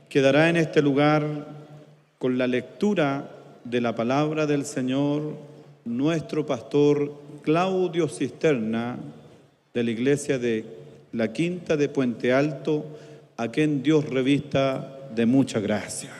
Quedará en este lugar con la lectura de la palabra del Señor nuestro pastor Claudio Cisterna de la iglesia de la Quinta de Puente Alto, a quien Dios revista de mucha gracia.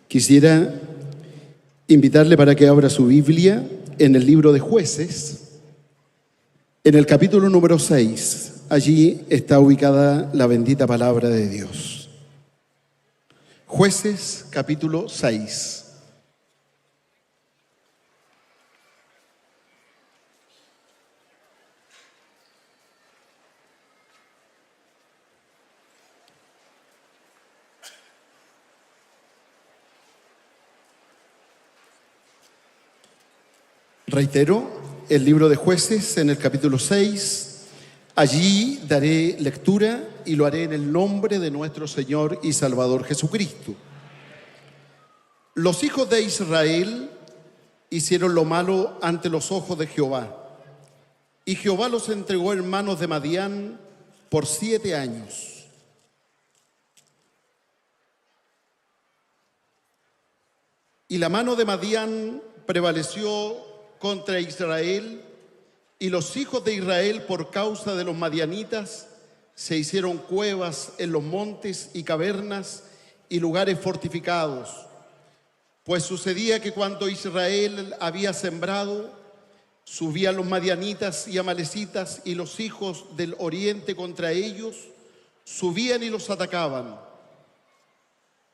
Quisiera invitarle para que abra su Biblia en el libro de Jueces, en el capítulo número 6. Allí está ubicada la bendita palabra de Dios. Jueces, capítulo 6. Reitero, el libro de Jueces en el capítulo 6, allí daré lectura y lo haré en el nombre de nuestro Señor y Salvador Jesucristo. Los hijos de Israel hicieron lo malo ante los ojos de Jehová, y Jehová los entregó en manos de Madián por 7 años. Y la mano de Madián prevaleció contra Israel, y los hijos de Israel, por causa de los madianitas, se hicieron cuevas en los montes y cavernas y lugares fortificados. Pues sucedía que cuando Israel había sembrado, subían los madianitas y amalecitas y los hijos del oriente contra ellos, subían y los atacaban.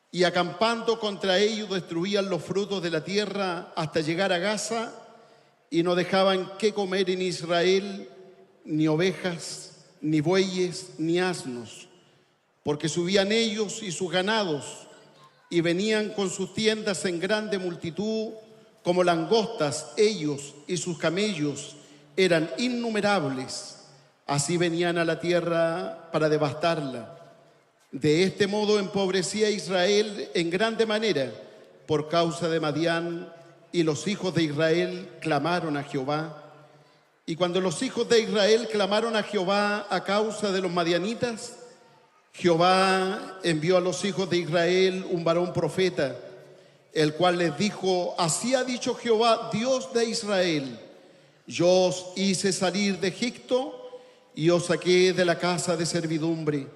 Y acampando contra ellos destruían los frutos de la tierra hasta llegar a Gaza, y no dejaban qué comer en Israel, ni ovejas, ni bueyes, ni asnos, porque subían ellos y sus ganados, y venían con sus tiendas en grande multitud, como langostas. Ellos y sus camellos eran innumerables. Así venían a la tierra para devastarla. De este modo empobrecía Israel en grande manera por causa de Madián, y los hijos de Israel clamaron a Jehová. Y cuando los hijos de Israel clamaron a Jehová a causa de los madianitas, Jehová envió a los hijos de Israel un varón profeta, el cual les dijo: así ha dicho Jehová, Dios de Israel: yo os hice salir de Egipto y os saqué de la casa de servidumbre.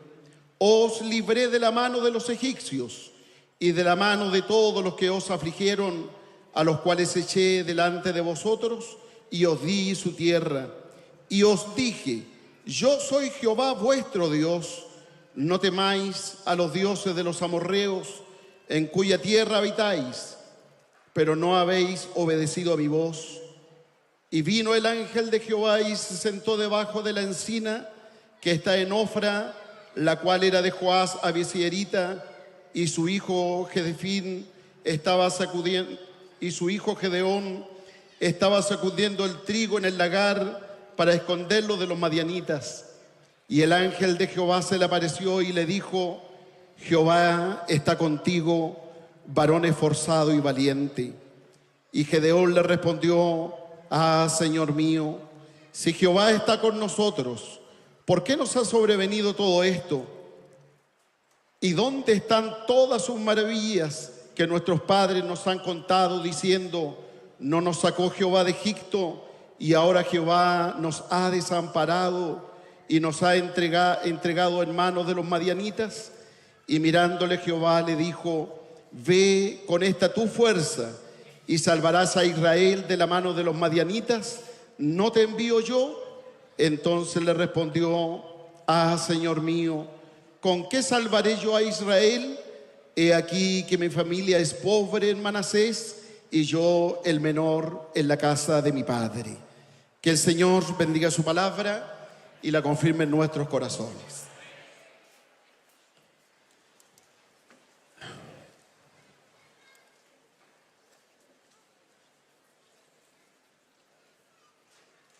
Os libré de la mano de los egipcios y de la mano de todos los que os afligieron, a los cuales eché delante de vosotros, y os di su tierra. Y os dije: yo soy Jehová vuestro Dios. No temáis a los dioses de los amorreos, en cuya tierra habitáis. Pero no habéis obedecido a mi voz. Y vino el ángel de Jehová y se sentó debajo de la encina que está en Ofra, la cual era de Joás Abisierita, y su hijo Gedefín estaba sacudiendo, y su hijo Gedeón estaba sacudiendo el trigo en el lagar para esconderlo de los madianitas. Y el ángel de Jehová se le apareció y le dijo: Jehová está contigo, varón esforzado y valiente. Y Gedeón le respondió: ah, Señor mío, si Jehová está con nosotros, ¿por qué nos ha sobrevenido todo esto? ¿Y dónde están todas sus maravillas que nuestros padres nos han contado, diciendo: no nos sacó Jehová de Egipto, y ahora Jehová nos ha desamparado y nos ha entregado en manos de los madianitas? Y mirándole Jehová le dijo: ve con esta tu fuerza y salvarás a Israel de la mano de los madianitas. ¿No te envío yo? Entonces le respondió: ah, Señor mío, ¿con qué salvaré yo a Israel? He aquí que mi familia es pobre en Manasés, y yo el menor en la casa de mi padre. Que el Señor bendiga su palabra y la confirme en nuestros corazones.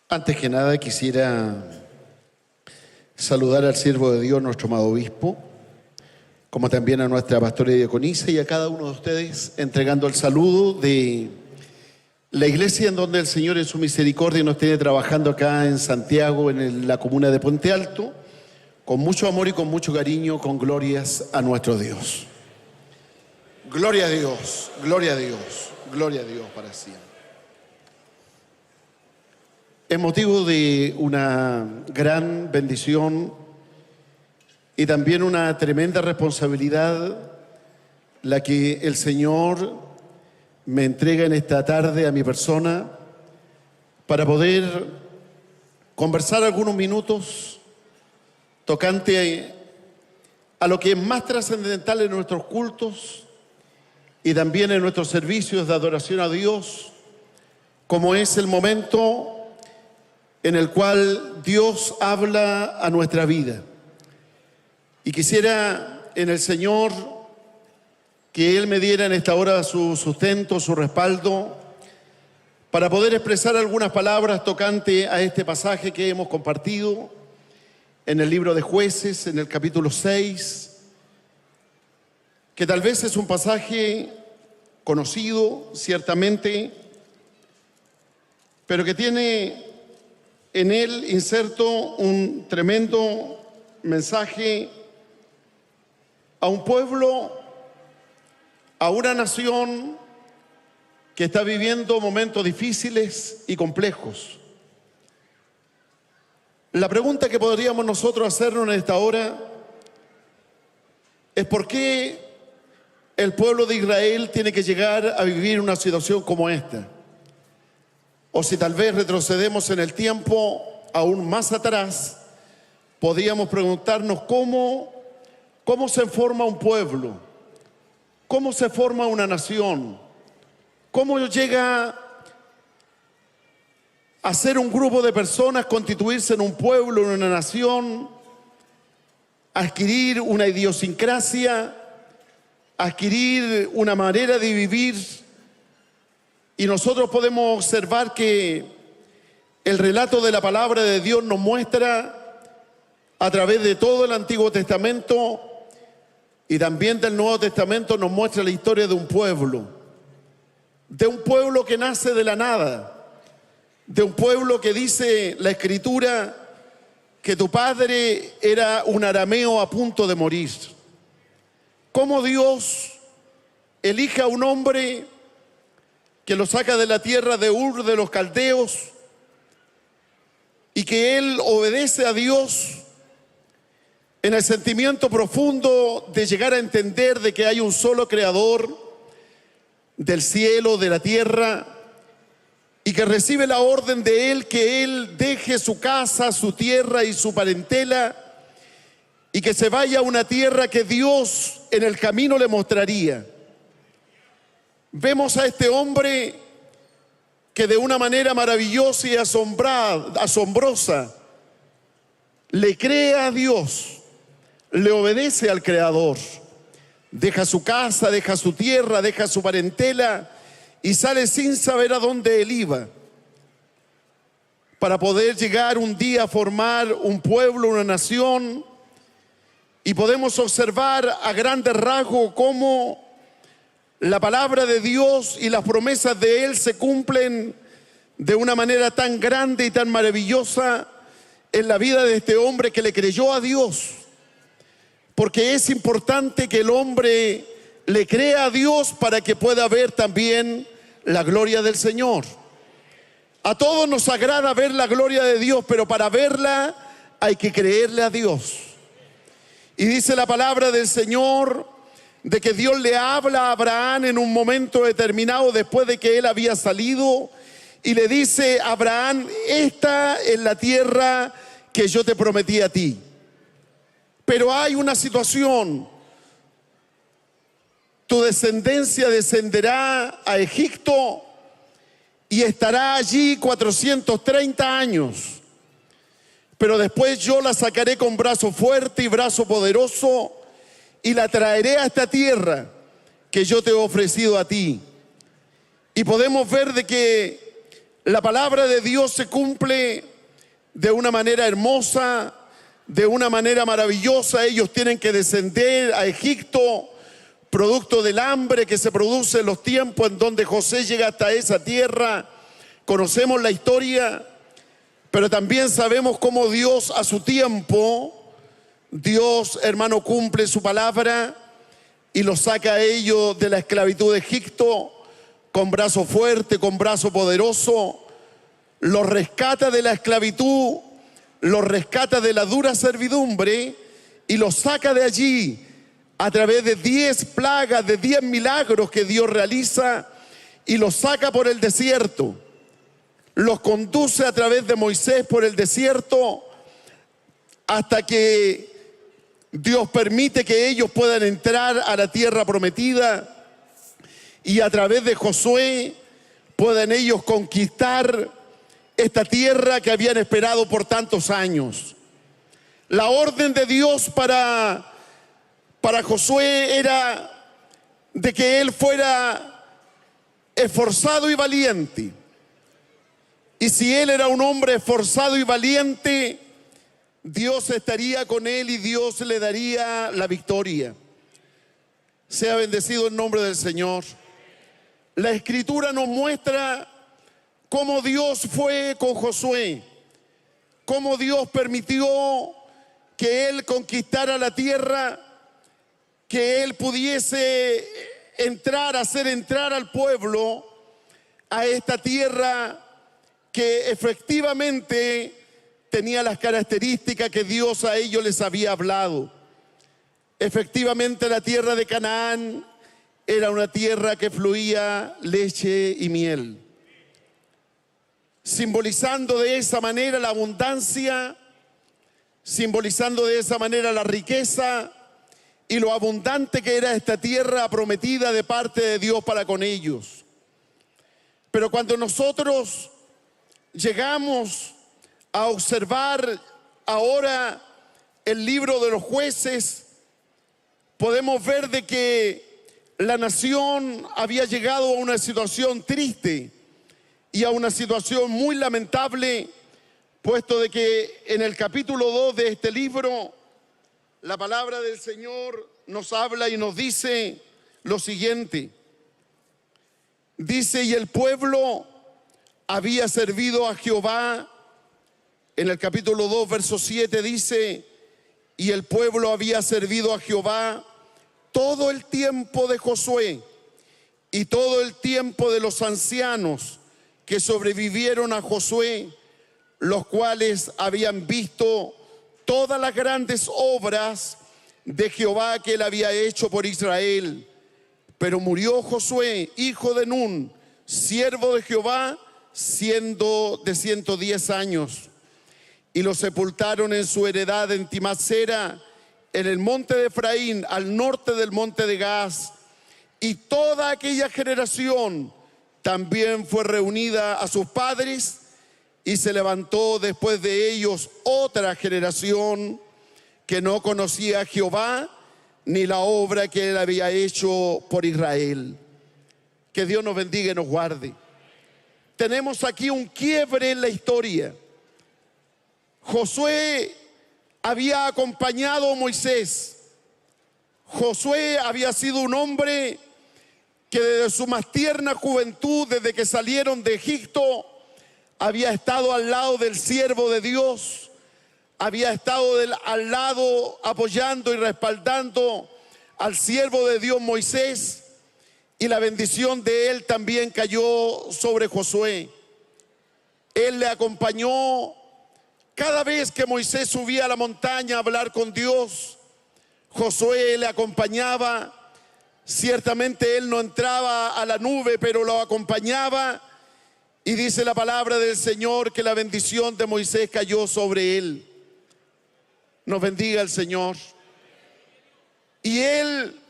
Antes que nada quisiera saludar al siervo de Dios, nuestro amado obispo, como también a nuestra pastora y diaconisa y a cada uno de ustedes, entregando el saludo de la iglesia en donde el Señor en su misericordia nos tiene trabajando acá en Santiago, en la comuna de Puente Alto, con mucho amor y con mucho cariño, con glorias a nuestro Dios. Gloria a Dios, gloria a Dios, gloria a Dios para siempre. Es motivo de una gran bendición y también una tremenda responsabilidad la que el Señor me entrega en esta tarde a mi persona para poder conversar algunos minutos tocante a lo que es más trascendental en nuestros cultos y también en nuestros servicios de adoración a Dios, como es el momento en el cual Dios habla a nuestra vida. Y quisiera en el Señor que Él me diera en esta hora su sustento, su respaldo, para poder expresar algunas palabras tocante a este pasaje que hemos compartido en el libro de Jueces, en el capítulo 6, que tal vez es un pasaje conocido, ciertamente, pero que tiene en él inserto un tremendo mensaje a un pueblo, a una nación que está viviendo momentos difíciles y complejos. La pregunta que podríamos nosotros hacernos en esta hora es ¿por qué el pueblo de Israel tiene que llegar a vivir una situación como esta? O si tal vez retrocedemos en el tiempo aún más atrás, podríamos preguntarnos cómo se forma un pueblo, cómo se forma una nación, cómo llega a ser un grupo de personas, constituirse en un pueblo, en una nación, adquirir una idiosincrasia, adquirir una manera de vivir. Y nosotros podemos observar que el relato de la palabra de Dios nos muestra a través de todo el Antiguo Testamento y también del Nuevo Testamento nos muestra la historia de un pueblo que nace de la nada, de un pueblo que dice la Escritura que tu padre era un arameo a punto de morir. ¿Cómo Dios elige a un hombre que lo saca de la tierra de Ur de los caldeos y que él obedece a Dios en el sentimiento profundo de llegar a entender de que hay un solo creador del cielo, de la tierra, y que recibe la orden de él que él deje su casa, su tierra y su parentela y que se vaya a una tierra que Dios en el camino le mostraría? Vemos a este hombre que de una manera maravillosa y asombrosa le cree a Dios, le obedece al Creador, deja su casa, deja su tierra, deja su parentela y sale sin saber a dónde él iba, para poder llegar un día a formar un pueblo, una nación. Y podemos observar a grandes rasgos cómo la palabra de Dios y las promesas de Él se cumplen de una manera tan grande y tan maravillosa en la vida de este hombre que le creyó a Dios. Porque es importante que el hombre le crea a Dios para que pueda ver también la gloria del Señor. A todos nos agrada ver la gloria de Dios, pero para verla hay que creerle a Dios. Y dice la palabra del Señor de que Dios le habla a Abraham en un momento determinado después de que él había salido y le dice: Abraham, esta es la tierra que yo te prometí a ti. Pero hay una situación: tu descendencia descenderá a Egipto y estará allí 430 años. Pero después yo la sacaré con brazo fuerte y brazo poderoso y la traeré a esta tierra que yo te he ofrecido a ti. Y podemos ver de que la palabra de Dios se cumple de una manera hermosa, de una manera maravillosa. Ellos tienen que descender a Egipto, producto del hambre que se produce en los tiempos en donde José llega hasta esa tierra. Conocemos la historia, pero también sabemos cómo Dios a su tiempo, Dios, hermano, cumple su palabra y los saca a ellos de la esclavitud de Egipto con brazo fuerte, con brazo poderoso. Los rescata de la esclavitud, los rescata de la dura servidumbre y los saca de allí a través de 10 plagas, de 10 milagros que Dios realiza, y los saca por el desierto. Los conduce a través de Moisés por el desierto hasta que Dios permite que ellos puedan entrar a la tierra prometida, y a través de Josué puedan ellos conquistar esta tierra que habían esperado por tantos años. La orden de Dios para Josué era de que él fuera esforzado y valiente. Y si él era un hombre esforzado y valiente, Dios estaría con él y Dios le daría la victoria. Sea bendecido el nombre del Señor. La Escritura nos muestra cómo Dios fue con Josué, cómo Dios permitió que él conquistara la tierra, que él pudiese hacer entrar al pueblo a esta tierra que efectivamente tenía las características que Dios a ellos les había hablado. Efectivamente, la tierra de Canaán era una tierra que fluía leche y miel, simbolizando de esa manera la abundancia, simbolizando de esa manera la riqueza y lo abundante que era esta tierra prometida de parte de Dios para con ellos. Pero cuando nosotros llegamos a observar ahora el libro de los Jueces, podemos ver de que la nación había llegado a una situación triste y a una situación muy lamentable, puesto de que en el capítulo 2 de este libro, la palabra del Señor nos habla y nos dice lo siguiente. Dice, y el pueblo había servido a Jehová. En el capítulo 2, verso 7 dice, y el pueblo había servido a Jehová todo el tiempo de Josué y todo el tiempo de los ancianos que sobrevivieron a Josué, los cuales habían visto todas las grandes obras de Jehová que él había hecho por Israel. Pero murió Josué, hijo de Nun, siervo de Jehová, siendo de 110 años. Y lo sepultaron en su heredad en Timnat-sera, en el monte de Efraín, al norte del monte de Gaz. Y toda aquella generación también fue reunida a sus padres, y se levantó después de ellos otra generación que no conocía a Jehová ni la obra que él había hecho por Israel. Que Dios nos bendiga y nos guarde. Tenemos aquí un quiebre en la historia. Josué había acompañado a Moisés. Josué había sido un hombre que desde su más tierna juventud, desde que salieron de Egipto, había estado al lado del siervo de Dios, había estado al lado apoyando y respaldando al siervo de Dios Moisés, y la bendición de él también cayó sobre Josué. Él le acompañó cada vez que Moisés subía a la montaña a hablar con Dios. Josué le acompañaba. Ciertamente él no entraba a la nube, pero lo acompañaba. Y dice la palabra del Señor que la bendición de Moisés cayó sobre él. Nos bendiga el Señor. Y él,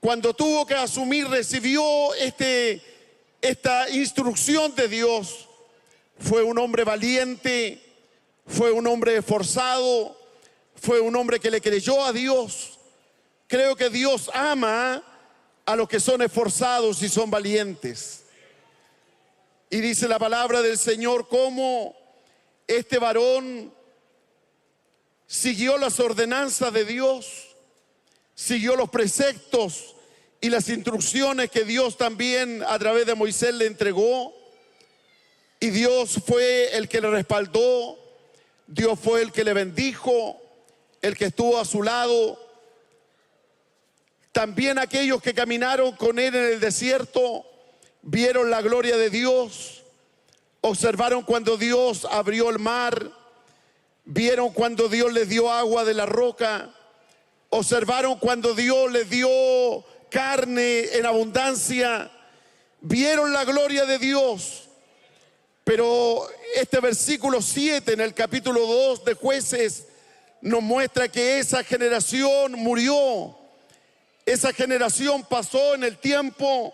cuando tuvo que asumir, recibió esta instrucción de Dios. Fue un hombre valiente, fue un hombre esforzado, fue un hombre que le creyó a Dios. Creo que Dios ama a los que son esforzados y son valientes. Y dice la palabra del Señor cómo este varón siguió las ordenanzas de Dios, siguió los preceptos y las instrucciones que Dios también a través de Moisés le entregó. Y Dios fue el que le respaldó, Dios fue el que le bendijo, el que estuvo a su lado. También aquellos que caminaron con él en el desierto vieron la gloria de Dios, observaron cuando Dios abrió el mar, vieron cuando Dios les dio agua de la roca, observaron cuando Dios les dio carne en abundancia, vieron la gloria de Dios. Pero este versículo 7 en el capítulo 2 de Jueces nos muestra que esa generación murió. Esa generación pasó en el tiempo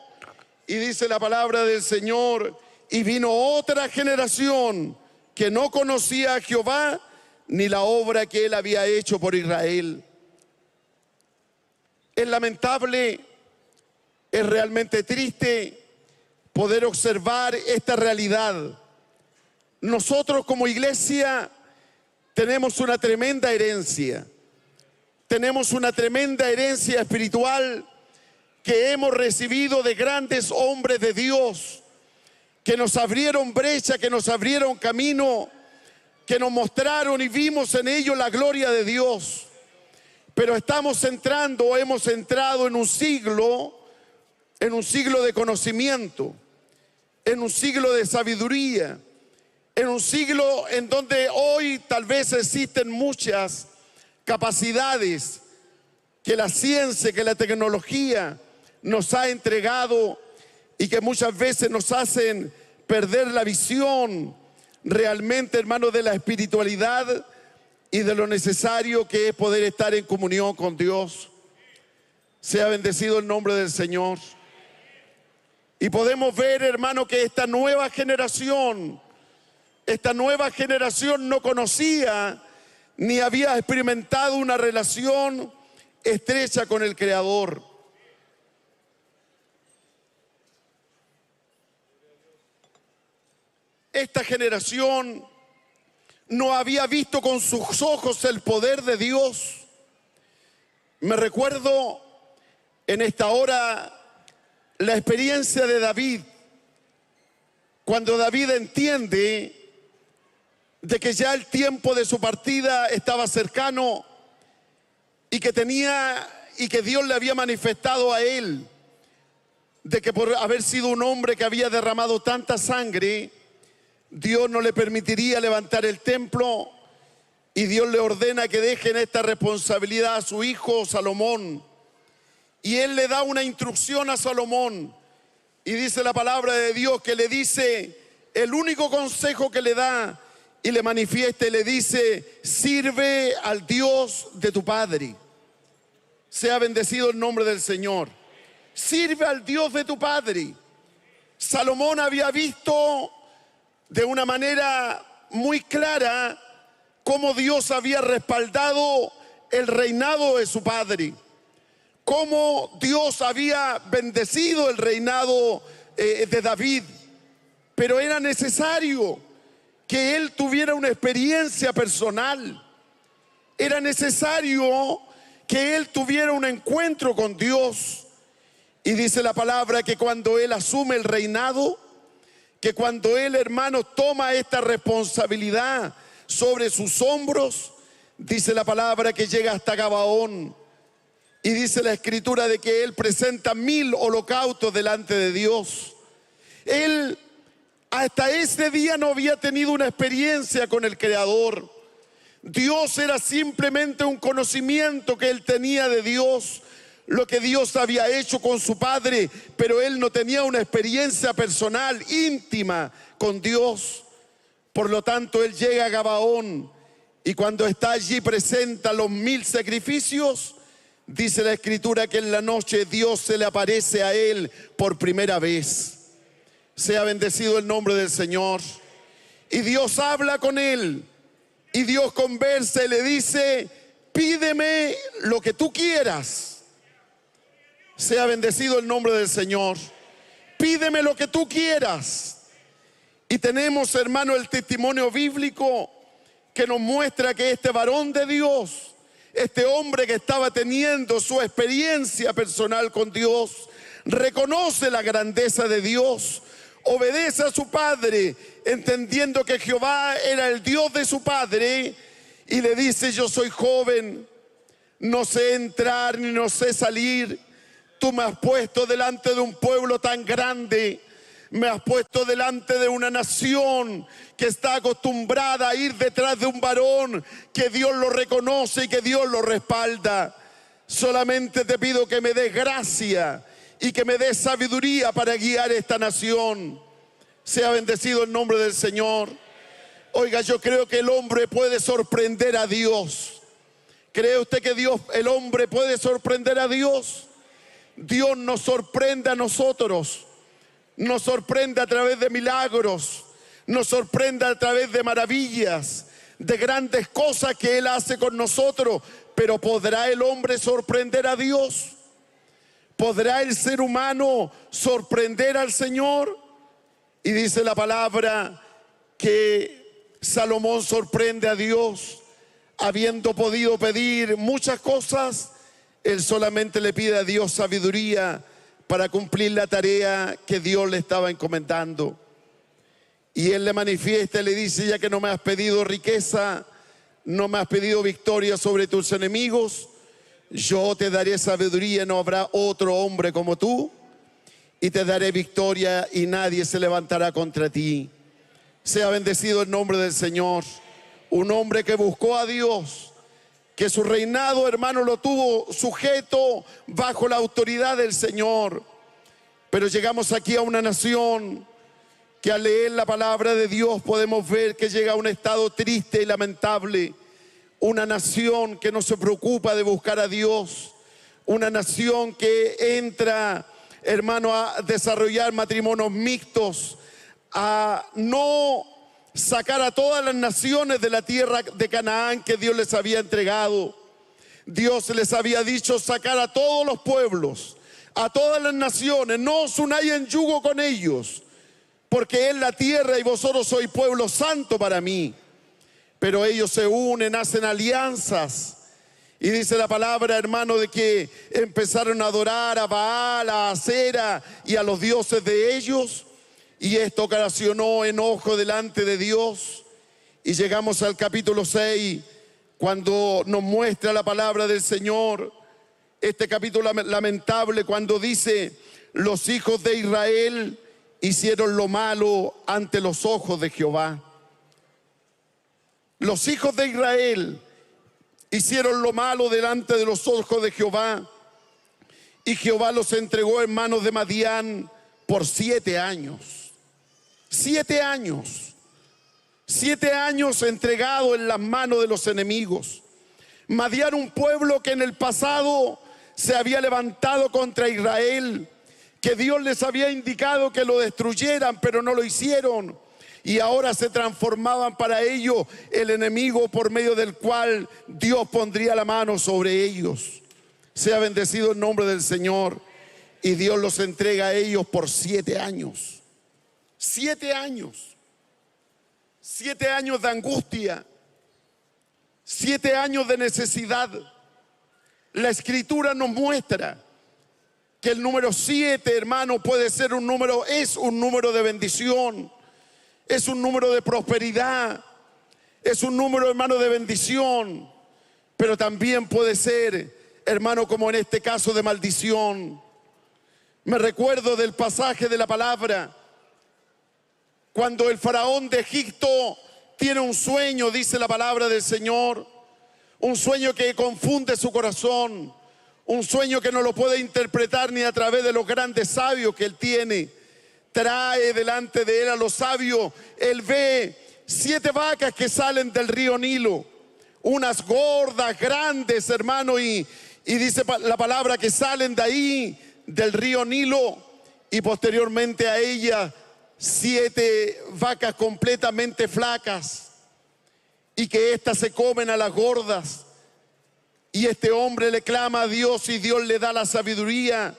y dice la palabra del Señor, y vino otra generación que no conocía a Jehová ni la obra que él había hecho por Israel. Es lamentable, es realmente triste poder observar esta realidad. Nosotros como iglesia tenemos una tremenda herencia. Tenemos una tremenda herencia espiritual que hemos recibido de grandes hombres de Dios, que nos abrieron brecha, que nos abrieron camino, que nos mostraron y vimos en ellos la gloria de Dios. Pero estamos entrando, hemos entrado en un siglo de conocimiento, en un siglo de sabiduría, en un siglo en donde hoy tal vez existen muchas capacidades que la ciencia, que la tecnología nos ha entregado y que muchas veces nos hacen perder la visión realmente, hermano, de la espiritualidad y de lo necesario que es poder estar en comunión con Dios. Sea bendecido el nombre del Señor. Y podemos ver, hermano, que esta nueva generación no conocía ni había experimentado una relación estrecha con el Creador. Esta generación no había visto con sus ojos el poder de Dios. Me recuerdo en esta hora la experiencia de David, cuando David entiende de que ya el tiempo de su partida estaba cercano y que Dios le había manifestado a él de que por haber sido un hombre que había derramado tanta sangre, Dios no le permitiría levantar el templo, y Dios le ordena que dejen esta responsabilidad a su hijo Salomón. Y él le da una instrucción a Salomón, y dice la palabra de Dios que le dice, el único consejo que le da y le manifiesta, y le dice: sirve al Dios de tu padre. Sea bendecido el nombre del Señor. Sirve al Dios de tu padre. Salomón había visto de una manera muy clara cómo Dios había respaldado el reinado de su padre, cómo Dios había bendecido el reinado de David. Pero era necesario que él tuviera una experiencia personal. Era necesario que él tuviera un encuentro con Dios. Y dice la palabra que cuando él asume el reinado, que cuando él, hermano, toma esta responsabilidad sobre sus hombros, dice la palabra que llega hasta Gabaón. Y dice la escritura de que él presenta 1000 holocaustos delante de Dios. Él hasta ese día no había tenido una experiencia con el Creador. Dios era simplemente un conocimiento que él tenía de Dios, lo que Dios había hecho con su padre, pero él no tenía una experiencia personal, íntima con Dios. Por lo tanto, él llega a Gabaón, y cuando está allí presenta los 1000 sacrificios. Dice la escritura que en la noche Dios se le aparece a él por primera vez. Sea bendecido el nombre del Señor. Y Dios habla con él, y Dios conversa y le dice: pídeme lo que tú quieras. Sea bendecido el nombre del Señor. Pídeme lo que tú quieras. Y tenemos, hermano, el testimonio bíblico que nos muestra que este varón de Dios, este hombre que estaba teniendo su experiencia personal con Dios, reconoce la grandeza de Dios, obedece a su padre, entendiendo que Jehová era el Dios de su padre, y le dice: yo soy joven, no sé entrar ni no sé salir. Tú me has puesto delante de un pueblo tan grande, me has puesto delante de una nación que está acostumbrada a ir detrás de un varón que Dios lo reconoce y que Dios lo respalda. Solamente te pido que me des gracia y que me des sabiduría para guiar esta nación. Sea bendecido el nombre del Señor. Oiga, yo creo que el hombre puede sorprender a Dios. ¿Cree usted que el hombre puede sorprender a Dios? Dios nos sorprende a nosotros. Nos sorprende a través de milagros. Nos sorprende a través de maravillas, de grandes cosas que Él hace con nosotros. Pero ¿podrá el hombre sorprender a Dios? ¿Podrá el ser humano sorprender al Señor? Y dice la palabra que Salomón sorprende a Dios, habiendo podido pedir muchas cosas. Él solamente le pide a Dios sabiduría para cumplir la tarea que Dios le estaba encomendando. Y Él le manifiesta y le dice: ya que no me has pedido riqueza, no me has pedido victoria sobre tus enemigos, yo te daré sabiduría, no habrá otro hombre como tú, y te daré victoria y nadie se levantará contra ti. Sea bendecido el nombre del Señor. Un hombre que buscó a Dios, que su reinado, hermano, lo tuvo sujeto bajo la autoridad del Señor. Pero llegamos aquí a una nación que al leer la palabra de Dios podemos ver que llega a un estado triste y lamentable. Una nación que no se preocupa de buscar a Dios. Una nación que entra, hermano, a desarrollar matrimonios mixtos, a no sacar a todas las naciones de la tierra de Canaán que Dios les había entregado. Dios les había dicho sacar a todos los pueblos, a todas las naciones. No os unáis en yugo con ellos, porque es la tierra y vosotros sois pueblo santo para mí. Pero ellos se unen, hacen alianzas. Y dice la palabra, hermano, de que empezaron a adorar a Baal, a Acera y a los dioses de ellos. Y esto ocasionó enojo delante de Dios. Y llegamos al capítulo 6, cuando nos muestra la palabra del Señor. Este capítulo lamentable, cuando dice: los hijos de Israel hicieron lo malo ante los ojos de Jehová. Los hijos de Israel hicieron lo malo delante de los ojos de Jehová. Y Jehová los entregó en manos de Madián por 7 años. 7 años. 7 años entregado en las manos de los enemigos. Madián, un pueblo que en el pasado se había levantado contra Israel, que Dios les había indicado que lo destruyeran, pero no lo hicieron. Y ahora se transformaban para ellos el enemigo por medio del cual Dios pondría la mano sobre ellos. Sea bendecido el nombre del Señor. Y Dios los entrega a ellos por 7 años. 7 años. 7 años de angustia. 7 años de necesidad. La Escritura nos muestra que el número 7, hermano, puede ser un número, es un número de bendición. Es un número de prosperidad. Es un número, hermano, de bendición. Pero también puede ser, hermano, como en este caso, de maldición. Me recuerdo del pasaje de la palabra, cuando el faraón de Egipto tiene un sueño, dice la palabra del Señor. Un sueño que confunde su corazón. Un sueño que no lo puede interpretar ni a través de los grandes sabios que él tiene. Trae delante de él a los sabios. Él ve 7 vacas que salen del río Nilo. Unas gordas, grandes, hermano. Y dice la palabra que salen de ahí, del río Nilo. Y posteriormente a ellas 7 vacas completamente flacas. Y que éstas se comen a las gordas. Y este hombre le clama a Dios y Dios le da la sabiduría.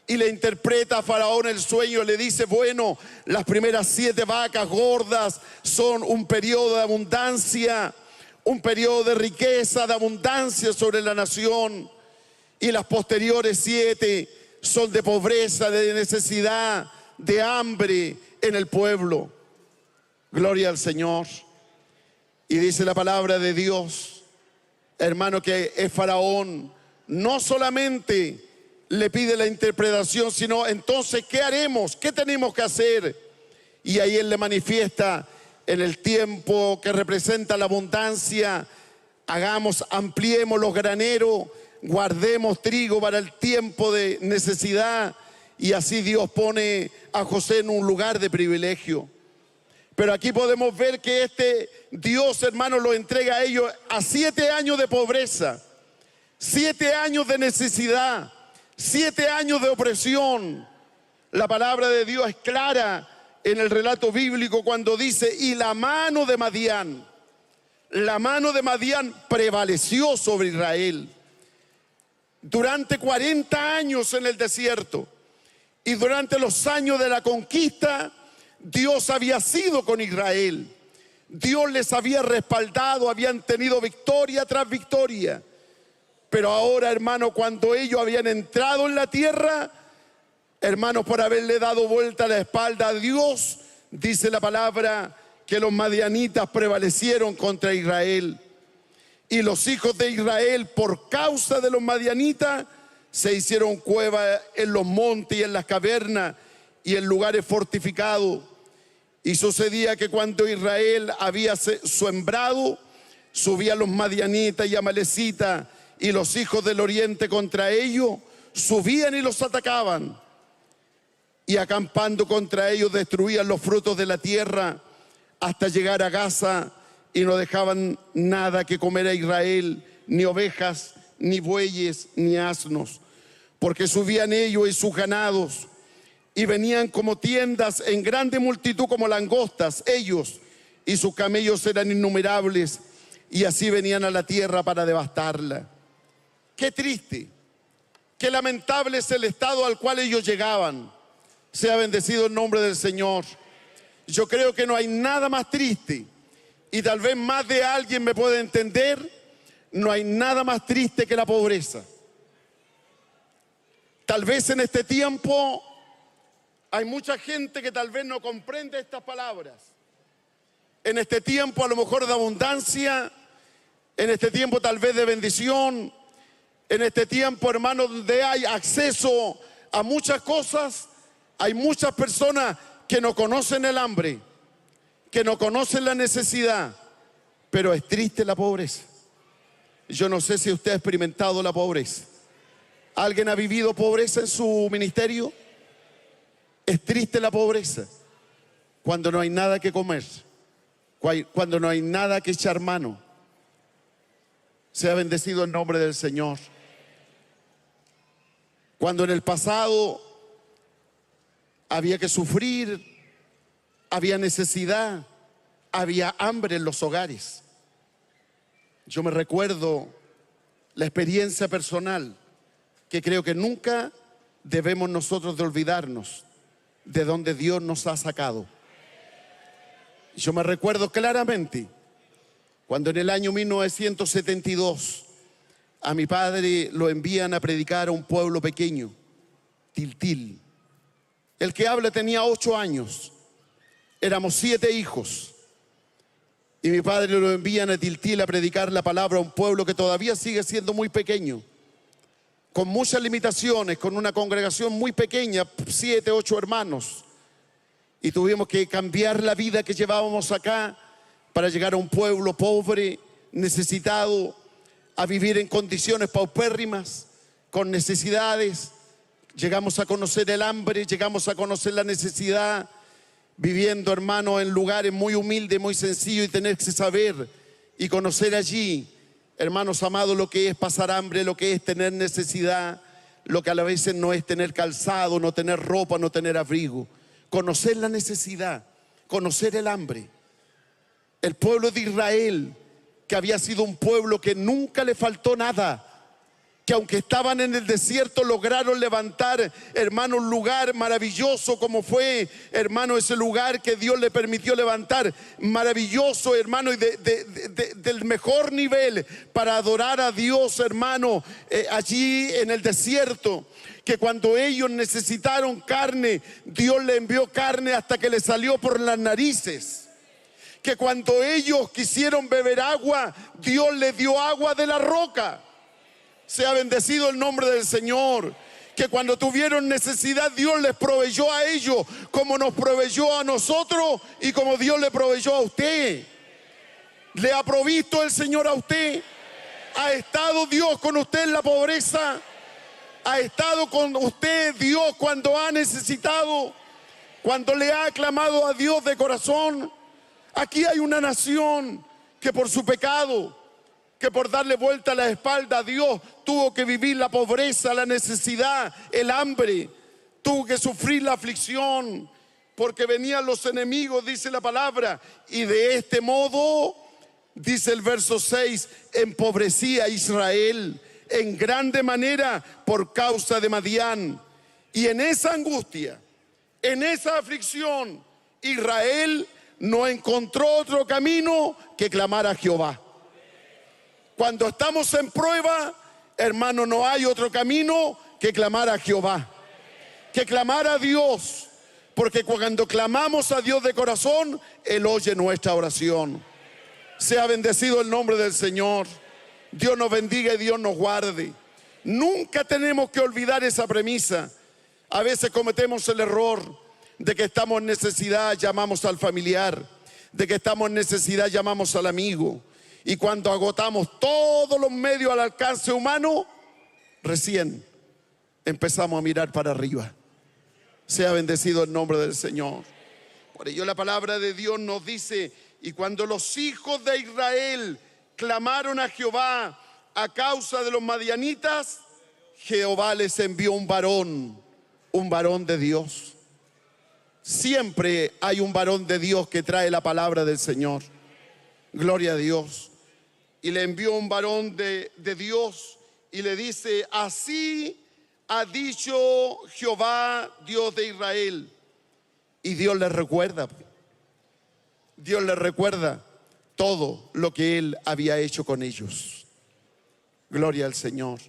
Y le interpreta a Faraón el sueño, le dice: bueno, las primeras 7 vacas gordas son un periodo de abundancia. un periodo de riqueza, de abundancia sobre la nación, y las posteriores 7 son de pobreza, de necesidad, de hambre en el pueblo. Gloria al Señor. Y dice la palabra de Dios, hermano, que el faraón no solamente le pide la interpretación, sino entonces, ¿qué haremos? ¿Qué tenemos que hacer? Y ahí él le manifiesta en el tiempo que representa la abundancia: ampliemos los graneros, guardemos trigo para el tiempo de necesidad. Y así Dios pone a José en un lugar de privilegio. Pero aquí podemos ver que este Dios, hermano, lo entrega a ellos a 7 años de pobreza, 7 años de necesidad, 7 años de opresión. La palabra de Dios es clara en el relato bíblico cuando dice: y la mano de Madián prevaleció sobre Israel durante 40 años en el desierto. Y durante los años de la conquista, Dios había sido con Israel. Dios les había respaldado, habían tenido victoria tras victoria. Pero ahora, hermano, cuando ellos habían entrado en la tierra, hermanos, por haberle dado vuelta la espalda a Dios, dice la palabra que los madianitas prevalecieron contra Israel. Y los hijos de Israel, por causa de los madianitas, se hicieron cuevas en los montes y en las cavernas y en lugares fortificados. Y sucedía que cuando Israel había sembrado, subían los madianitas y amalecitas y los hijos del oriente contra ellos, subían y los atacaban. Y acampando contra ellos destruían los frutos de la tierra hasta llegar a Gaza, y no dejaban nada que comer a Israel, ni ovejas, ni bueyes, ni asnos, porque subían ellos y sus ganados, y venían como tiendas en grande multitud, como langostas, ellos y sus camellos eran innumerables, y así venían a la tierra para devastarla. Qué triste, qué lamentable es el estado al cual ellos llegaban. Sea bendecido el nombre del Señor. Yo creo que no hay nada más triste, y tal vez más de alguien me puede entender, no hay nada más triste que la pobreza. Tal vez en este tiempo hay mucha gente que tal vez no comprende estas palabras. En este tiempo a lo mejor de abundancia, en este tiempo tal vez de bendición, en este tiempo, hermano, donde hay acceso a muchas cosas, hay muchas personas que no conocen el hambre, que no conocen la necesidad, pero es triste la pobreza. Yo no sé si usted ha experimentado la pobreza. ¿Alguien ha vivido pobreza en su ministerio? Es triste la pobreza, cuando no hay nada que comer, cuando no hay nada que echar mano. Sea bendecido el nombre del Señor. Cuando en el pasado había que sufrir, había necesidad, había hambre en los hogares. Yo me recuerdo la experiencia personal, que creo que nunca debemos nosotros de olvidarnos de donde Dios nos ha sacado. Yo me recuerdo claramente cuando en el año 1972 a mi padre lo envían a predicar a un pueblo pequeño, Tiltil. El que habla tenía 8 años, éramos 7 hijos. Y mi padre lo envían a Tiltil a predicar la palabra a un pueblo que todavía sigue siendo muy pequeño, con muchas limitaciones, con una congregación muy pequeña, 7, 8 hermanos. Y tuvimos que cambiar la vida que llevábamos acá para llegar a un pueblo pobre, necesitado, a vivir en condiciones paupérrimas, con necesidades. Llegamos a conocer el hambre, llegamos a conocer la necesidad, viviendo, hermano, en lugares muy humildes, muy sencillos, y tener que saber y conocer allí, hermanos amados, lo que es pasar hambre, lo que es tener necesidad, lo que a la vez no es tener calzado, no tener ropa, no tener abrigo. Conocer la necesidad, conocer el hambre. El pueblo de Israel, que había sido un pueblo que nunca le faltó nada, que aunque estaban en el desierto lograron levantar, hermano, un lugar maravilloso como fue, hermano, ese lugar que Dios le permitió levantar, maravilloso, hermano, y del mejor nivel para adorar a Dios, hermano, allí en el desierto. Que cuando ellos necesitaron carne, Dios le envió carne hasta que le salió por las narices. Que cuando ellos quisieron beber agua, Dios les dio agua de la roca. Sea bendecido el nombre del Señor. Que cuando tuvieron necesidad, Dios les proveyó a ellos como nos proveyó a nosotros y como Dios le proveyó a usted. ¿Le ha provisto el Señor a usted? ¿Ha estado Dios con usted en la pobreza? ¿Ha estado con usted Dios cuando ha necesitado? Cuando le ha clamado a Dios de corazón. Aquí hay una nación que por su pecado, que por darle vuelta a la espalda a Dios, tuvo que vivir la pobreza, la necesidad, el hambre, tuvo que sufrir la aflicción, porque venían los enemigos, dice la palabra, y de este modo, dice el verso 6, empobrecía a Israel en grande manera por causa de Madián. Y en esa angustia, en esa aflicción, Israel no encontró otro camino que clamar a Jehová. Cuando estamos en prueba, hermano, no hay otro camino que clamar a Jehová, que clamar a Dios, porque cuando clamamos a Dios de corazón, Él oye nuestra oración. Sea bendecido el nombre del Señor. Dios nos bendiga y Dios nos guarde. Nunca tenemos que olvidar esa premisa. A veces cometemos el error de que estamos en necesidad, llamamos al familiar, de que estamos en necesidad, llamamos al amigo. Y cuando agotamos todos los medios al alcance humano, recién empezamos a mirar para arriba. Sea bendecido el nombre del Señor. Por ello la palabra de Dios nos dice: y cuando los hijos de Israel clamaron a Jehová a causa de los madianitas, Jehová les envió un varón de Dios. Siempre hay un varón de Dios que trae la palabra del Señor. Gloria a Dios. Y le envió un varón de Dios y le dice: así ha dicho Jehová, Dios de Israel. Y Dios le recuerda. Dios le recuerda todo lo que Él había hecho con ellos. Gloria al Señor.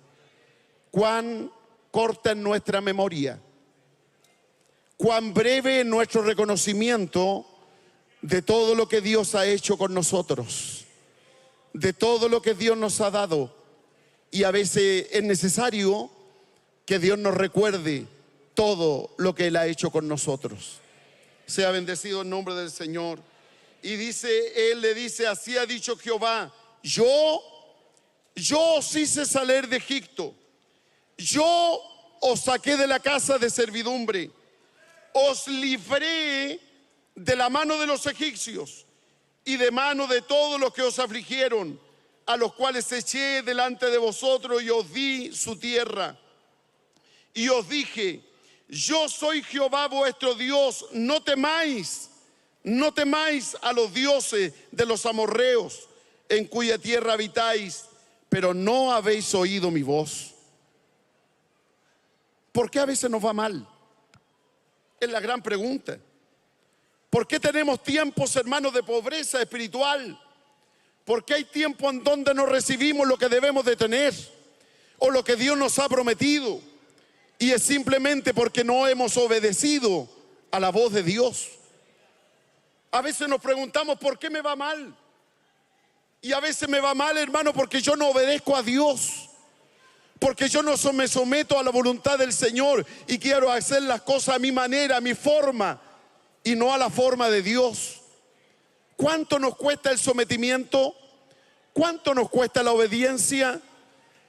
Cuán corta es nuestra memoria, cuán breve es nuestro reconocimiento de todo lo que Dios ha hecho con nosotros, de todo lo que Dios nos ha dado. Y a veces es necesario que Dios nos recuerde todo lo que Él ha hecho con nosotros. Sea bendecido el nombre del Señor. Y dice, Él le dice: así ha dicho Jehová, yo os hice salir de Egipto, yo os saqué de la casa de servidumbre, os libré de la mano de los egipcios y de mano de todos los que os afligieron, a los cuales eché delante de vosotros y os di su tierra. Y os dije: yo soy Jehová vuestro Dios, no temáis a los dioses de los amorreos, en cuya tierra habitáis, pero no habéis oído mi voz. ¿Por qué a veces nos va mal? Es la gran pregunta. ¿Por qué tenemos tiempos, hermanos, de pobreza espiritual? ¿Por qué hay tiempos en donde no recibimos lo que debemos de tener o lo que Dios nos ha prometido? Y es simplemente porque no hemos obedecido a la voz de Dios. A veces nos preguntamos: ¿por qué me va mal? Y a veces me va mal, hermano, porque yo no obedezco a Dios, porque yo no me someto a la voluntad del Señor y quiero hacer las cosas a mi manera, a mi forma, y no a la forma de Dios. ¿Cuánto nos cuesta el sometimiento? ¿Cuánto nos cuesta la obediencia?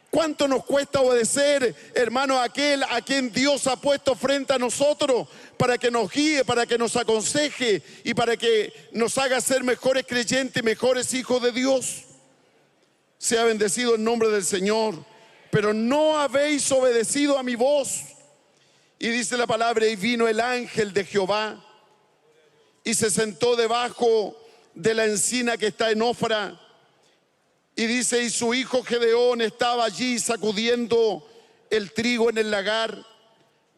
¿Cuánto nos cuesta obedecer, hermano, a aquel a quien Dios ha puesto frente a nosotros para que nos guíe, para que nos aconseje y para que nos haga ser mejores creyentes, mejores hijos de Dios? Sea bendecido el nombre del Señor. Pero no habéis obedecido a mi voz. Y dice la palabra: y vino el ángel de Jehová y se sentó debajo de la encina que está en Ofra, Y dice, y su hijo Gedeón estaba allí sacudiendo el trigo en el lagar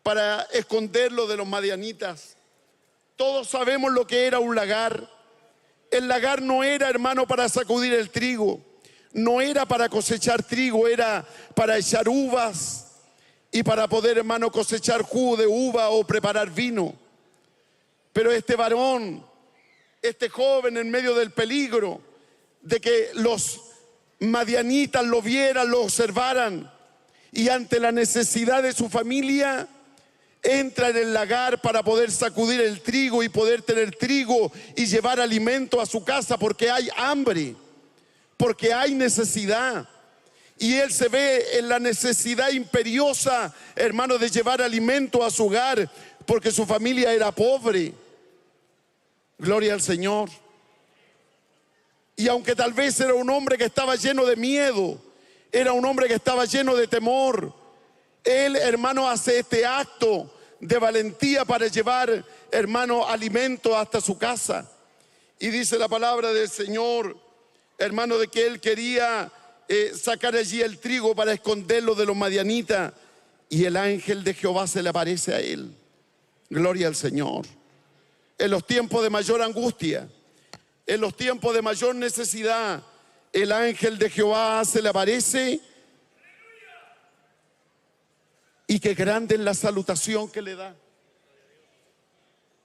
para esconderlo de los madianitas. Todos sabemos lo que era un lagar. El lagar no era, hermano, para sacudir el trigo. No era para cosechar trigo, era para echar uvas y para poder, hermano, cosechar jugo de uva o preparar vino. Pero este varón, este joven, en medio del peligro de que los madianitas lo vieran, lo observaran, y ante la necesidad de su familia, entra en el lagar para poder sacudir el trigo y poder tener trigo y llevar alimento a su casa, porque hay hambre, porque hay necesidad. Y él se ve en la necesidad imperiosa, hermano, de llevar alimento a su hogar, porque su familia era pobre. Gloria al Señor. Y aunque tal vez era un hombre que estaba lleno de miedo, era un hombre que estaba lleno de temor, él, hermano, hace este acto de valentía para llevar, hermano, alimento hasta su casa. Y dice la palabra del Señor, hermano, de que él quería sacar allí el trigo para esconderlo de los madianitas, y el ángel de Jehová se le aparece a él. Gloria al Señor. En los tiempos de mayor angustia, en los tiempos de mayor necesidad, el ángel de Jehová se le aparece. Y qué grande es la salutación que le da.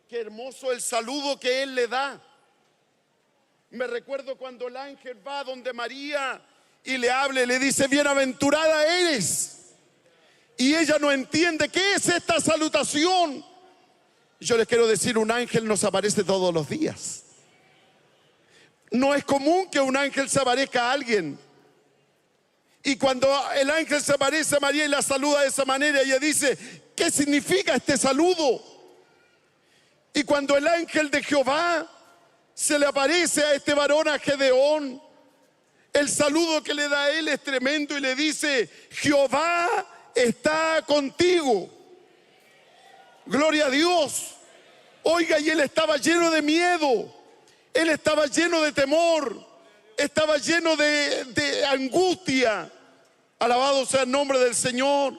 Qué hermoso el saludo que él le da. Me recuerdo cuando el ángel va donde María y le habla y le dice, bienaventurada eres. Y ella no entiende qué es esta salutación. Yo les quiero decir, un ángel nos aparece todos los días. No es común que un ángel se aparezca a alguien. Y cuando el ángel se aparece a María y la saluda de esa manera, ella dice, ¿qué significa este saludo? Y cuando el ángel de Jehová se le aparece a este varón, a Gedeón, el saludo que le da a él es tremendo y le dice, Jehová está contigo. Gloria a Dios. Oiga, y él estaba lleno de miedo, él estaba lleno de temor, estaba lleno de angustia. Alabado sea el nombre del Señor.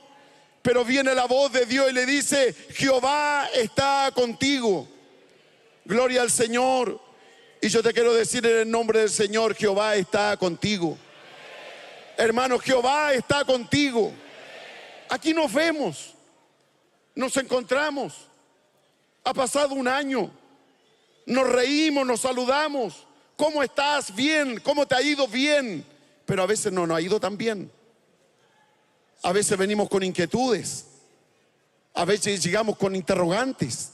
Pero viene la voz de Dios y le dice, Jehová está contigo. Gloria al Señor. Y yo te quiero decir en el nombre del Señor, Jehová está contigo. Hermano, Jehová está contigo. Aquí nos vemos, nos encontramos. Ha pasado un año, nos reímos, nos saludamos. ¿Cómo estás? Bien. ¿Cómo te ha ido? Bien. Pero a veces no nos ha ido tan bien. A veces venimos con inquietudes. A veces llegamos con interrogantes.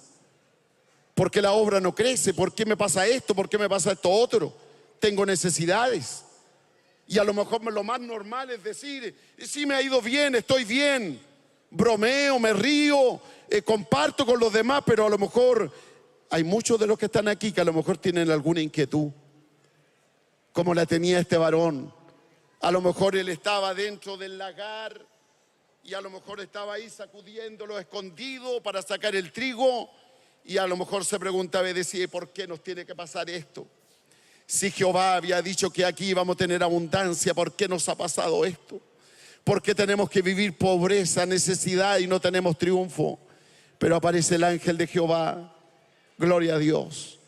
¿Por qué la obra no crece? ¿Por qué me pasa esto? ¿Por qué me pasa esto otro? Tengo necesidades. Y a lo mejor lo más normal es decir, sí, me ha ido bien, estoy bien. Bromeo, me río, comparto con los demás, pero a lo mejor hay muchos de los que están aquí que a lo mejor tienen alguna inquietud, como la tenía este varón. A lo mejor él estaba dentro del lagar y a lo mejor estaba ahí sacudiéndolo escondido para sacar el trigo, y a lo mejor se preguntaba y decía, ¿por qué nos tiene que pasar esto? Si Jehová había dicho que aquí íbamos a tener abundancia, ¿por qué nos ha pasado esto? ¿Por qué tenemos que vivir pobreza, necesidad y no tenemos triunfo? Pero aparece el ángel de Jehová. Gloria a Dios.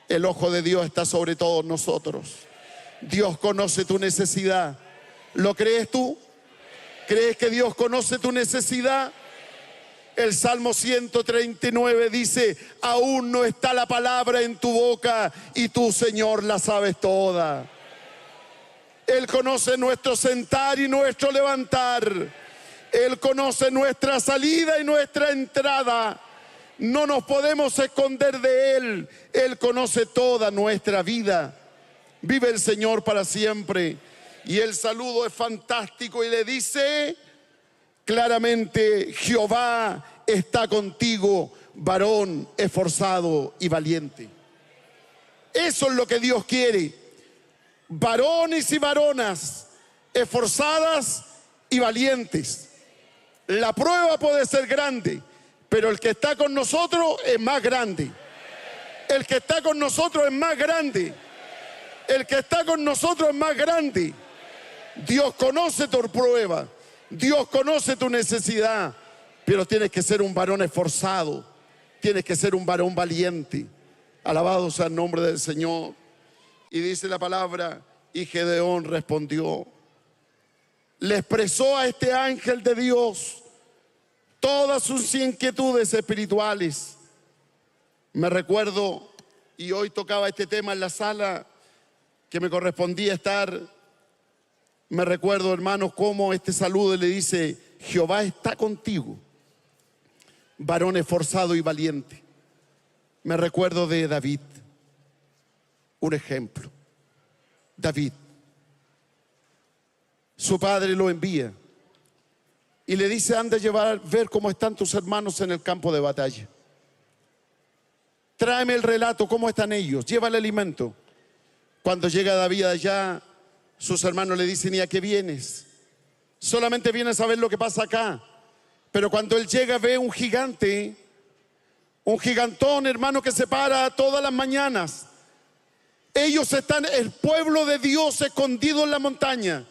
El ojo de Dios está sobre todos nosotros. Dios conoce tu necesidad. ¿Lo crees tú? ¿Crees que Dios conoce tu necesidad? El Salmo 139 dice, aún no está la palabra en tu boca y tú, Señor, la sabes toda. Él conoce nuestro sentar y nuestro levantar. Él conoce nuestra salida y nuestra entrada. No nos podemos esconder de Él. Él conoce toda nuestra vida. Vive el Señor para siempre. Y el saludo es fantástico y le dice claramente, Jehová está contigo, varón esforzado y valiente. Eso es lo que Dios quiere. Varones y varonas esforzadas y valientes. La prueba puede ser grande, pero el que está con nosotros es más grande. El que está con nosotros es más grande. El que está con nosotros es más grande. Dios conoce tu prueba. Dios conoce tu necesidad. Pero tienes que ser un varón esforzado. Tienes que ser un varón valiente. Alabado sea el nombre del Señor. Y dice la palabra, y Gedeón respondió. Le expresó a este ángel de Dios todas sus inquietudes espirituales. Me recuerdo, y hoy tocaba este tema en la sala que me correspondía estar. Me recuerdo, hermanos, cómo este saludo le dice: Jehová está contigo, varón esforzado y valiente. Me recuerdo de David, un ejemplo. David, su padre lo envía y le dice: anda a ver cómo están tus hermanos en el campo de batalla. Tráeme el relato, cómo están ellos, llévale alimento. Cuando llega David allá, sus hermanos le dicen: ¿y a qué vienes? Solamente vienes a ver lo que pasa acá. Pero cuando él llega, ve un gigante, un gigantón, hermano, que se para todas las mañanas. Ellos están, el pueblo de Dios, escondido en la montaña,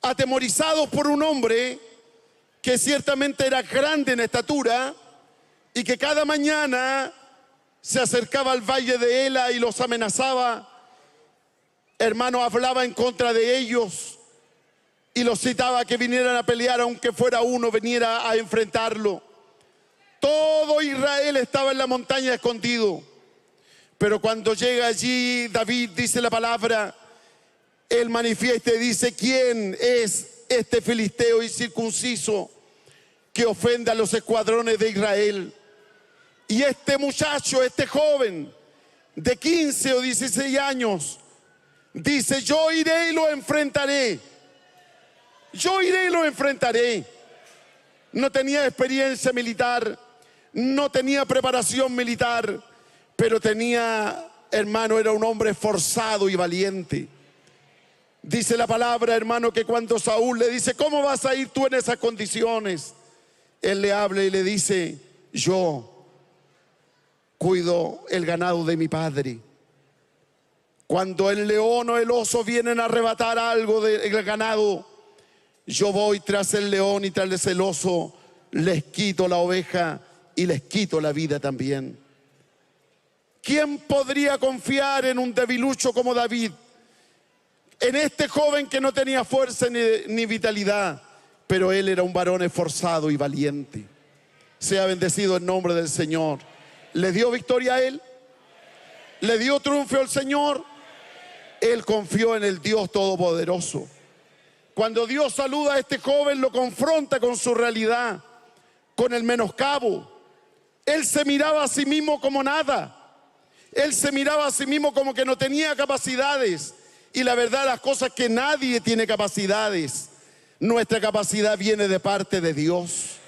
atemorizados por un hombre que ciertamente era grande en estatura y que cada mañana se acercaba al valle de Ela y los amenazaba. Hermano, hablaba en contra de ellos y los citaba a que vinieran a pelear, aunque fuera uno, viniera a enfrentarlo. Todo Israel estaba en la montaña escondido. Pero cuando llega allí David, dice la palabra, él manifiesta y dice: ¿quién es este filisteo incircunciso que ofende a los escuadrones de Israel? Y este muchacho, este joven de 15 o 16 años, dice: yo iré y lo enfrentaré. Yo iré y lo enfrentaré. No tenía experiencia militar, no tenía preparación militar, pero tenía, hermano, era un hombre esforzado y valiente. Dice la palabra, hermano, que cuando Saúl le dice: ¿cómo vas a ir tú en esas condiciones? Él le habla y le dice: yo cuido el ganado de mi padre. Cuando el león o el oso vienen a arrebatar algo del ganado, yo voy tras el león y tras el oso, les quito la oveja y les quito la vida también. ¿Quién podría confiar en un debilucho como David? En este joven que no tenía fuerza ni vitalidad, pero él era un varón esforzado y valiente. Sea bendecido el nombre del Señor. ¿Le dio victoria a él? ¿Le dio triunfo al Señor? Él confió en el Dios Todopoderoso. Cuando Dios saluda a este joven, lo confronta con su realidad, con el menoscabo. Él se miraba a sí mismo como nada. Él se miraba a sí mismo como que no tenía capacidades. Y la verdad, las cosas que nadie tiene capacidades. Nuestra capacidad viene de parte de Dios.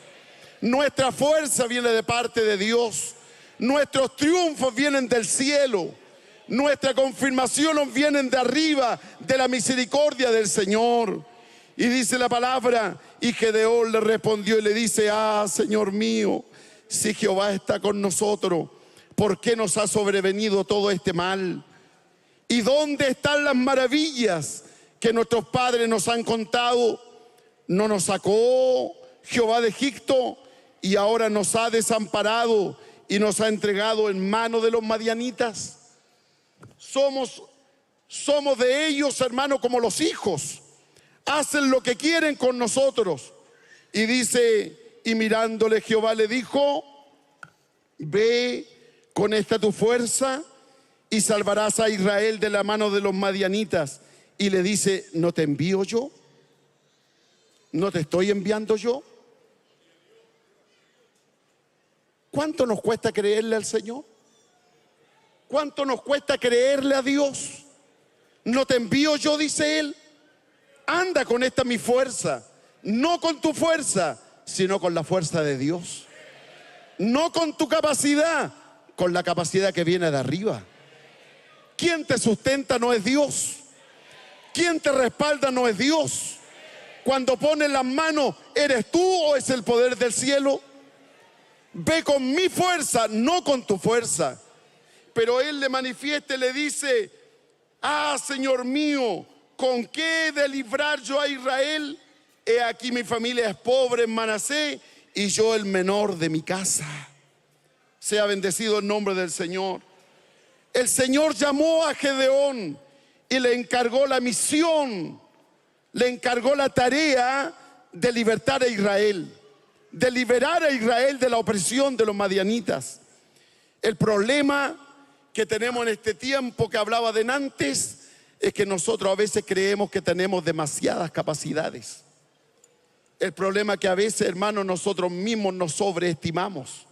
Nuestra fuerza viene de parte de Dios. Nuestros triunfos vienen del cielo. Nuestra confirmación vienen de arriba, de la misericordia del Señor. Y dice la palabra, y Gedeón le respondió y le dice: ah, Señor mío, si Jehová está con nosotros, ¿por qué nos ha sobrevenido todo este mal? ¿Y dónde están las maravillas que nuestros padres nos han contado? ¿No nos sacó Jehová de Egipto y ahora nos ha desamparado y nos ha entregado en manos de los madianitas? Somos de ellos, hermano, como los hijos. Hacen lo que quieren con nosotros. Y dice, y mirándole Jehová le dijo: ve con esta tu fuerza y salvarás a Israel de la mano de los madianitas. Y le dice: ¿no te envío yo? ¿No te estoy enviando yo? ¿Cuánto nos cuesta creerle al Señor? ¿Cuánto nos cuesta creerle a Dios? ¿No te envío yo?, dice Él. Anda con esta mi fuerza. No con tu fuerza, sino con la fuerza de Dios. No con tu capacidad, con la capacidad que viene de arriba. ¿Quién te sustenta no es Dios? ¿Quién te respalda no es Dios? Cuando pones las manos, ¿eres tú o es el poder del cielo? Ve con mi fuerza, no con tu fuerza. Pero él le manifiesta y le dice: ah, Señor mío, ¿con qué he de librar yo a Israel? He aquí mi familia es pobre en Manasés y yo el menor de mi casa. Sea bendecido el nombre del Señor. El Señor llamó a Gedeón y le encargó la misión, le encargó la tarea de libertar a Israel, de liberar a Israel de la opresión de los madianitas. El problema que tenemos en este tiempo que hablaba de antes es que nosotros a veces creemos que tenemos demasiadas capacidades. El problema es que a veces, hermanos, nosotros mismos nos sobreestimamos.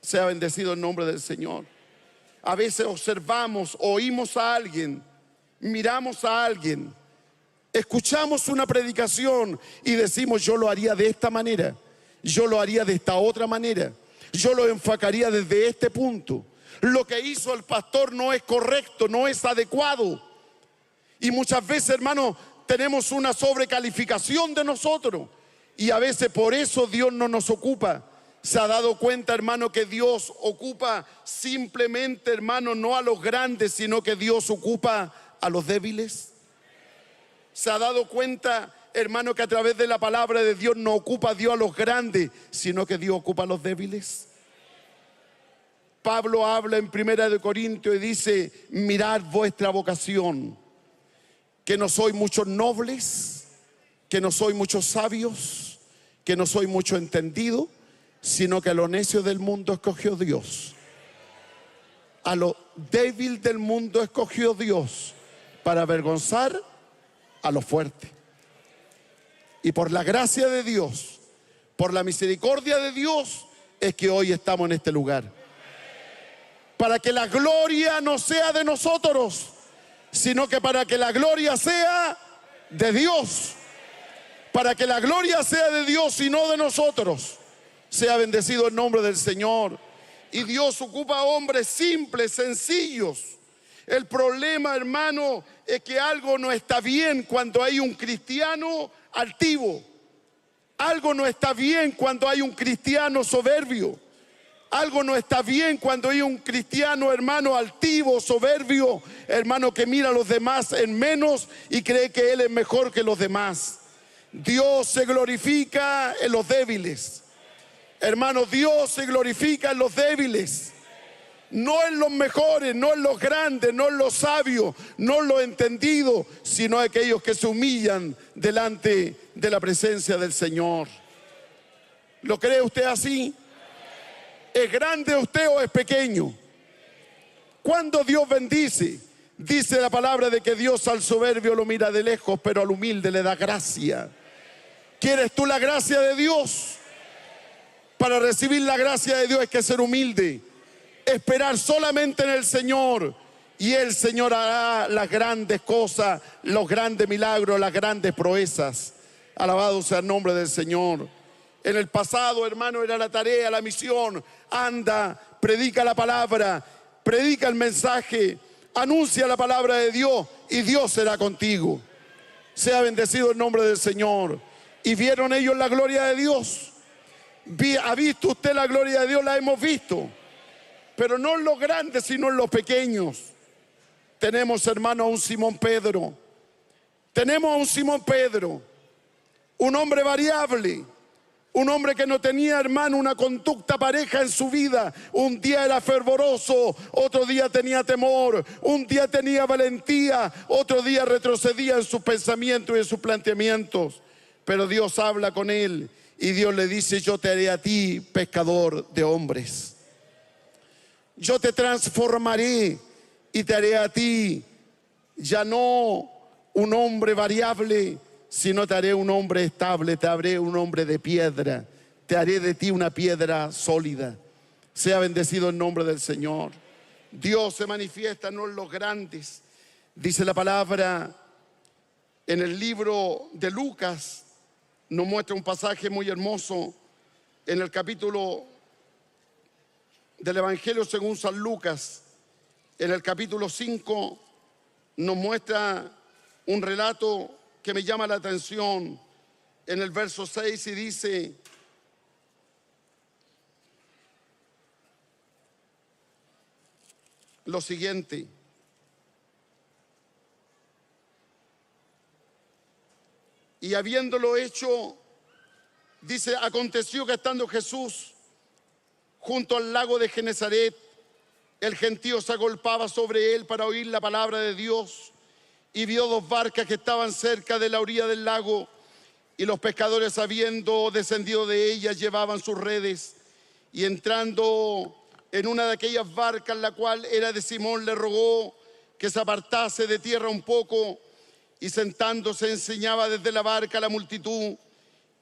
Sea bendecido el nombre del Señor. A veces observamos, oímos a alguien, miramos a alguien, escuchamos una predicación y decimos: yo lo haría de esta manera, yo lo haría de esta otra manera, yo lo enfocaría desde este punto. Lo que hizo el pastor no es correcto, no es adecuado. Y muchas veces, hermanos, tenemos una sobrecalificación de nosotros. Y a veces por eso Dios no nos ocupa. ¿Se ha dado cuenta, hermano, que Dios ocupa simplemente, hermano, no a los grandes, sino que Dios ocupa a los débiles? ¿Se ha dado cuenta, hermano, que a través de la palabra de Dios no ocupa Dios a los grandes, sino que Dios ocupa a los débiles? Pablo habla en 1 Corintios y dice: mirad vuestra vocación, que no soy muchos nobles, que no soy muchos sabios, que no soy mucho entendido, sino que a lo necio del mundo escogió Dios, a lo débil del mundo escogió Dios, para avergonzar a lo fuerte. Y por la gracia de Dios, por la misericordia de Dios, es que hoy estamos en este lugar. Para que la gloria no sea de nosotros, sino que para que la gloria sea de Dios. Para que la gloria sea de Dios y no de nosotros. Sea bendecido el nombre del Señor. Y Dios ocupa a hombres simples, sencillos. El problema, hermano, es que algo no está bien cuando hay un cristiano altivo. Algo no está bien cuando hay un cristiano soberbio. Algo no está bien cuando hay un cristiano, hermano, altivo, soberbio, hermano, que mira a los demás en menos y cree que él es mejor que los demás. Dios se glorifica en los débiles. Hermano, Dios se glorifica en los débiles. No en los mejores, no en los grandes, no en los sabios, no en los entendidos, sino en aquellos que se humillan delante de la presencia del Señor. ¿Lo cree usted así? ¿Es grande usted o es pequeño? Cuando Dios bendice, dice la palabra de que Dios al soberbio lo mira de lejos, pero al humilde le da gracia. ¿Quieres tú la gracia de Dios? Para recibir la gracia de Dios hay que ser humilde, esperar solamente en el Señor, y el Señor hará las grandes cosas, los grandes milagros, las grandes proezas. Alabado sea el nombre del Señor. En el pasado, hermano, era la tarea, la misión: anda, predica la palabra, predica el mensaje, anuncia la palabra de Dios y Dios será contigo. Sea bendecido el nombre del Señor. ¿Y vieron ellos la gloria de Dios? ¿Ha visto usted la gloria de Dios? La hemos visto, pero no en los grandes, sino en los pequeños. Tenemos, hermano, a un Simón Pedro. Tenemos a un Simón Pedro, un hombre variable. Un hombre que no tenía, hermano, una conducta pareja en su vida. Un día era fervoroso, otro día tenía temor, un día tenía valentía, otro día retrocedía en sus pensamientos y en sus planteamientos. Pero Dios habla con él y Dios le dice: yo te haré a ti pescador de hombres. Yo te transformaré y te haré a ti ya no un hombre variable, sino te haré un hombre estable, te haré un hombre de piedra, te haré de ti una piedra sólida. Sea bendecido el nombre del Señor. Dios se manifiesta no en los grandes. Dice la palabra en el libro de Lucas, nos muestra un pasaje muy hermoso en el capítulo del Evangelio según San Lucas. En el capítulo 5 nos muestra un relato que me llama la atención en el verso 6 y dice: lo siguiente: Y habiéndolo hecho, dice, aconteció que estando Jesús junto al lago de Genesaret, el gentío se agolpaba sobre él para oír la palabra de Dios, y vio dos barcas que estaban cerca de la orilla del lago, y los pescadores, habiendo descendido de ellas, llevaban sus redes. Y entrando en una de aquellas barcas, la cual era de Simón, le rogó que se apartase de tierra un poco, y sentándose enseñaba desde la barca a la multitud.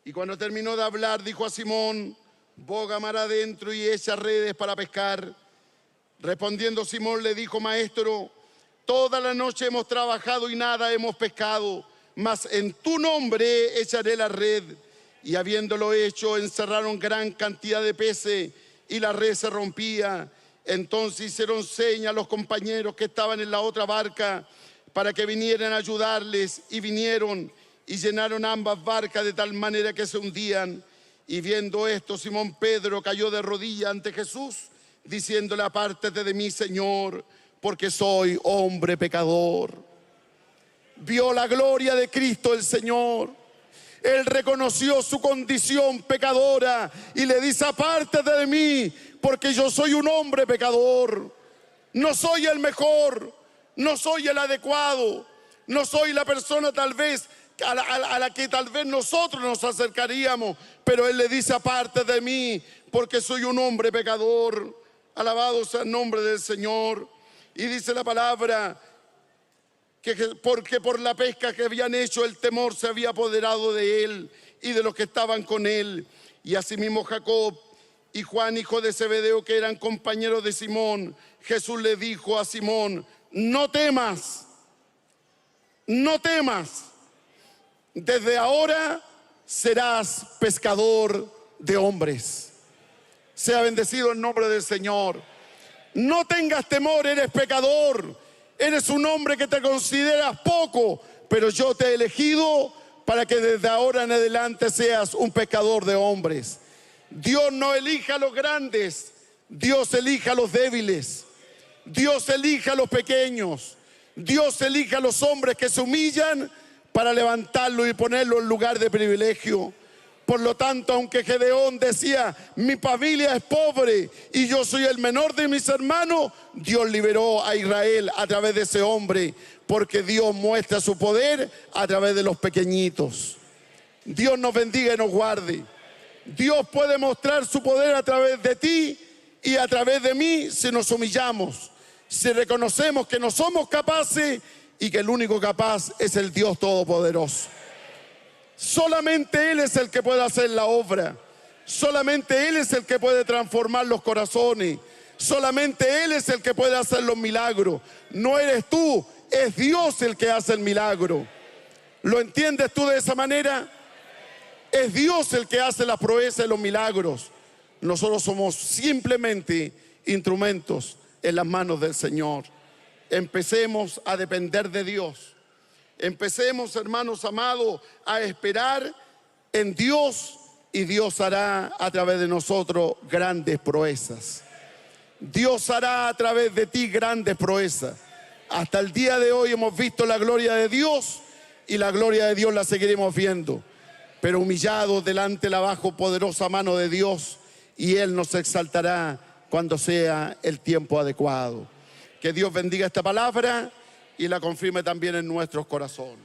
Y cuando terminó de hablar, dijo a Simón: boga mar adentro y echa redes para pescar. Respondiendo Simón le dijo: Maestro, toda la noche hemos trabajado y nada hemos pescado, mas en tu nombre echaré la red. Y habiéndolo hecho, encerraron gran cantidad de peces y la red se rompía. Entonces hicieron seña a los compañeros que estaban en la otra barca para que vinieran a ayudarles, y vinieron y llenaron ambas barcas de tal manera que se hundían. Y viendo esto, Simón Pedro cayó de rodillas ante Jesús, diciéndole: apártate de mí, Señor, porque soy hombre pecador. Vio la gloria de Cristo el Señor. Él reconoció su condición pecadora y le dice: apártate de mí, porque yo soy un hombre pecador. No soy el mejor, no soy el adecuado, no soy la persona tal vez a la que tal vez nosotros nos acercaríamos, pero Él le dice: apártate de mí, porque soy un hombre pecador. Alabado sea el nombre del Señor. Y dice la palabra porque por la pesca que habían hecho, el temor se había apoderado de él y de los que estaban con él. Y asimismo Jacob y Juan, hijo de Zebedeo, que eran compañeros de Simón. Jesús le dijo a Simón: no temas, no temas, desde ahora serás pescador de hombres. Sea bendecido el nombre del Señor. No tengas temor, eres pecador. Eres un hombre que te consideras poco, pero yo te he elegido para que desde ahora en adelante seas un pescador de hombres. Dios no elige a los grandes, Dios elige a los débiles. Dios elige a los pequeños. Dios elige a los hombres que se humillan para levantarlo y ponerlo en lugar de privilegio. Por lo tanto, aunque Gedeón decía: mi familia es pobre y yo soy el menor de mis hermanos, Dios liberó a Israel a través de ese hombre, porque Dios muestra su poder a través de los pequeñitos. Dios nos bendiga y nos guarde. Dios puede mostrar su poder a través de ti y a través de mí si nos humillamos, si reconocemos que no somos capaces y que el único capaz es el Dios Todopoderoso. Solamente Él es el que puede hacer la obra. Solamente Él es el que puede transformar los corazones. Solamente Él es el que puede hacer los milagros. No eres tú, es Dios el que hace el milagro. ¿Lo entiendes tú de esa manera? Es Dios el que hace la proeza y los milagros. Nosotros somos simplemente instrumentos en las manos del Señor. Empecemos a depender de Dios. Empecemos, hermanos amados, a esperar en Dios, y Dios hará a través de nosotros grandes proezas. Dios hará a través de ti grandes proezas. Hasta el día de hoy hemos visto la gloria de Dios, y la gloria de Dios la seguiremos viendo, pero humillados delante de la bajo poderosa mano de Dios, y Él nos exaltará cuando sea el tiempo adecuado. Que Dios bendiga esta palabra y la confirme también en nuestros corazones.